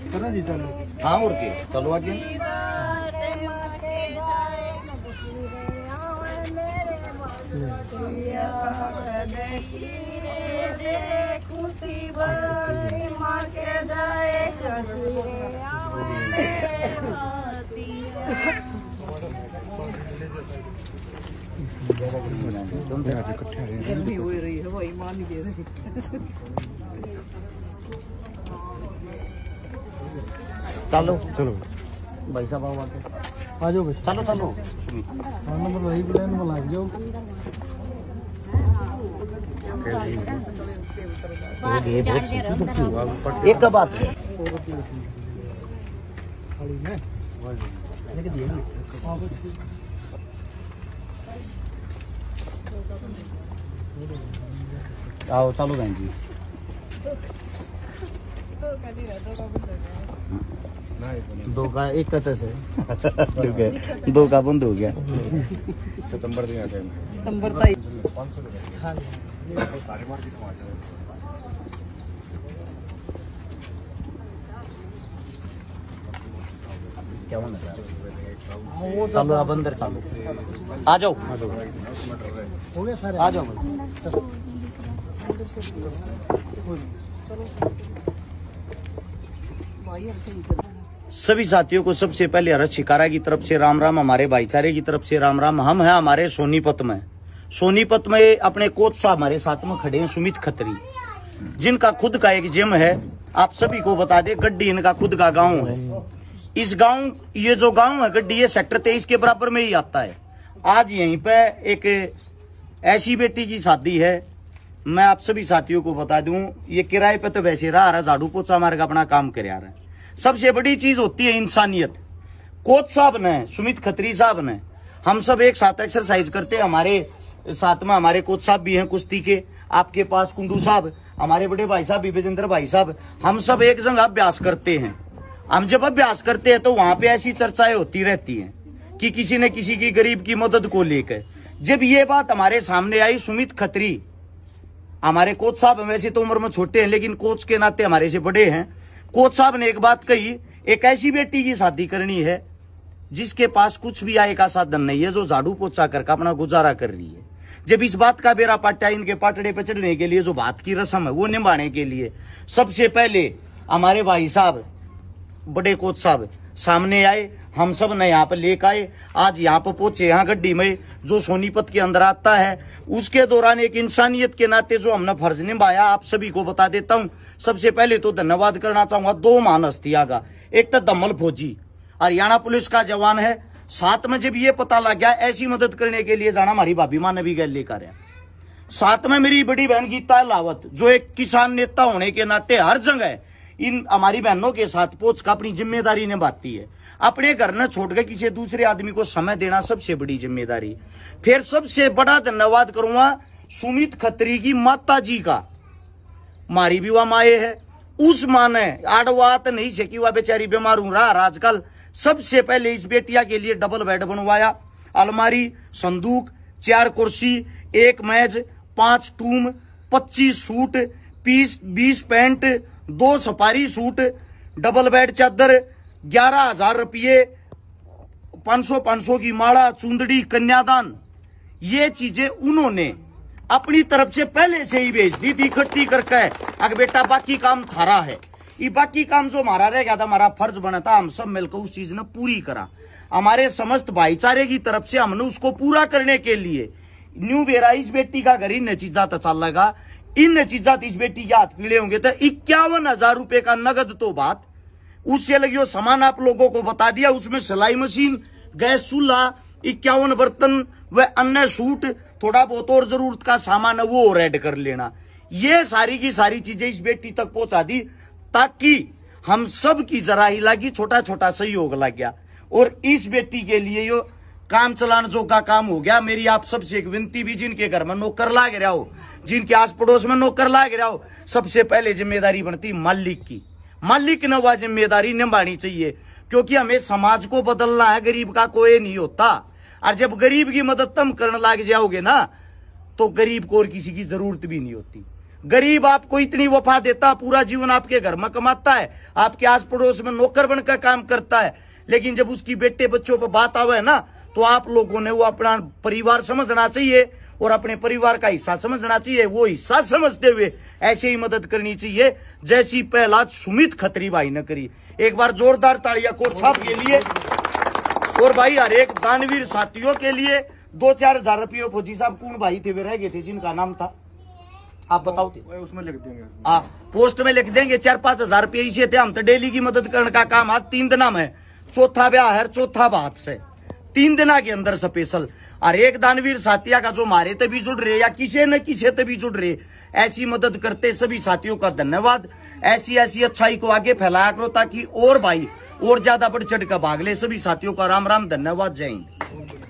जी चलो। हाँ और के चलो आगे। चलो चलो भाई साहब आओ आगे। आ जाओ भाई। चलो चलो नंबर वही प्लान में लग जाओ। एक का बात है आओ चलो बहन जी। दो का एक कते से ठीक है, दो का बंद हो गया। सितंबर क्या होना सर? चलो अब अंदर चलो, आ जाओ हो गया सारे। आ जाओ। सभी साथियों को सबसे पहले हर्ष शिकारा की तरफ से राम राम, हमारे भाईचारे की तरफ से राम राम। हम हैं हमारे सोनीपत में अपने कोच साहब हमारे साथ में खड़े हैं, सुमित खत्री, जिनका खुद का एक जिम है। आप सभी को बता दें, गड्डी इनका खुद का गांव है। इस गांव, ये जो गांव है गड्डी, ये सेक्टर 23 के बराबर में ही आता है। आज यहीं पे एक ऐसी बेटी की शादी है। मैं आप सभी साथियों को बता दूं, ये किराए पे तो वैसे रहा झाड़ू पोछा मार का अपना काम कर रहा है। सबसे बड़ी चीज होती है इंसानियत। कोच साहब ने, सुमित खत्री साहब ने, हम सब एक साथ एक्सरसाइज करते हैं। हमारे साथ में हमारे कोच साहब भी हैं कुश्ती के, आपके पास कुंडू साहब, हमारे बड़े भाई साहब विजेंद्र भाई साहब, हम सब एक जगह अभ्यास करते हैं। हम जब अभ्यास करते हैं तो वहां पे ऐसी चर्चाएं होती रहती हैं कि किसी न किसी की गरीब की मदद को लेकर। जब ये बात हमारे सामने आई, सुमित खत्री हमारे कोच साहब वैसे तो उम्र में छोटे हैं लेकिन कोच के नाते हमारे से बड़े हैं। कोच साहब ने एक बात कही, एक ऐसी बेटी की शादी करनी है जिसके पास कुछ भी आय का साधन नहीं है, जो झाड़ू पोछा करके अपना गुजारा कर रही है। जब इस बात का बेरा पाटा इनके पाटड़े पे चढ़ने के लिए जो बात की रस्म है वो निभाने के लिए सबसे पहले हमारे भाई साहब, बड़े कोच साहब सामने आए। हम सब ने यहाँ पे लेकर आए, आज यहाँ पे पहुंचे। यहाँ गड्डी में जो सोनीपत के अंदर आता है, उसके दौरान एक इंसानियत के नाते जो हमने फर्ज निभाया, आप सभी को बता देता हूँ। सबसे पहले तो धन्यवाद करना चाहूंगा दो महान हस्तियां का। एक तो दमल फौजी, हरियाणा पुलिस का जवान है। साथ में जब ये पता लग गया ऐसी मदद करने के लिए जाना, हमारी भाभी माँ ने भी गैल लेकर आया। साथ में मेरी बड़ी बहन गीता लावत, जो एक किसान नेता होने के नाते हर जगह इन हमारी बहनों के साथ पहुंच कर अपनी जिम्मेदारी निभाती है। अपने घर न छोड़ कर किसी दूसरे आदमी को समय देना सबसे बड़ी जिम्मेदारी। फिर सबसे बड़ा धन्यवाद करूंगा सुमित खत्री की माता जी का। मारी भी वह माए है, उस माँ ने आड़वात नहीं से कि वह बेचारी बीमार हो रहा आजकल। सबसे पहले इस बेटिया के लिए डबल बेड बनवाया, अलमारी, संदूक, 4 कुर्सी, 1 मेज, 5 टूम, 25 suit, 20 pant, 2 safari suit, double bed चादर, 11,000 रुपये, 500 की माला, चुंदड़ी, कन्यादान, ये चीजें उन्होंने अपनी तरफ से पहले से ही भेज दी थी इकट्ठी करके। अगर बेटा बाकी काम थारा है, ये बाकी काम जो हमारा रह गया था, हमारा फर्ज बना था, हम सब मिलकर उस चीज ने पूरी करा। हमारे समस्त भाईचारे की तरफ से हमने उसको पूरा करने के लिए न्यू बेरा इस बेटी का घर इन चीजा तो चल लगा। इन चीजा इस बेटी के हाथ पीले होंगे तो 51,000 रुपए का नगद तो बात उससे लगी। सामान आप लोगों को बता दिया, उसमें सिलाई मशीन, गैस चूल्हा, 51 बर्तन व अन्य सूट, थोड़ा बहुत और जरूरत का सामान है वो और ऐड कर लेना। ये सारी की सारी चीजें इस बेटी तक पहुंचा दी ताकि हम सब की जरा ही लगी, छोटा छोटा सहयोग लग गया और इस बेटी के लिए यो काम चलाने जो का काम हो गया। मेरी आप सबसे एक विनती भी, जिनके घर में नौकर लाग रहा हो, जिनके आस पड़ोस में नौकर लाग रहा हो, सबसे पहले जिम्मेदारी बनती मालिक की। मालिक ने वह जिम्मेदारी निभानी चाहिए, क्योंकि हमें समाज को बदलना है, गरीब का कोई नहीं होता। और जब गरीब की मदद तुम करने लग जाओगे ना, तो गरीब को और किसी की जरूरत भी नहीं होती। गरीब आपको इतनी वफा देता, पूरा जीवन आपके घर में कमाता है, आपके आस पड़ोस में नौकर बनकर काम करता है, लेकिन जब उसकी बेटे बच्चों पर बात आवे ना, तो आप लोगों ने वो अपना परिवार समझना चाहिए और अपने परिवार का हिस्सा समझना चाहिए। वो हिस्सा समझते हुए ऐसे ही मदद करनी चाहिए जैसी पहला सुमित खत्री भाई ने करी। एक बार जोरदार तालियां कोच साहब के लिए। और भाई हर एक दानवीर साथियों के लिए 2-4 हजार रुपये। फौजी साहब कौन भाई थे वे रह गए थे जिनका नाम था, आप बताओ। उसमें लिख देंगे। हाँ, पोस्ट में लिख देंगे। 4-5 हजार रुपये इसे थे। हम तो डेली की मदद करने का काम आज 3 दिन में, चौथा ब्याह है, चौथा बात से 3 दिन के अंदर स्पेशल हर एक दानवीर साथिया का जो हमारे तभी जुड़ रहे या किसी न किसी तभी जुड़ रहे, ऐसी मदद करते सभी साथियों का धन्यवाद। ऐसी अच्छाई को आगे फैलाया करो ताकि और भाई और ज्यादा बढ़ चढ़ कर भाग ले। सभी साथियों का राम राम, धन्यवाद, जय हिंद।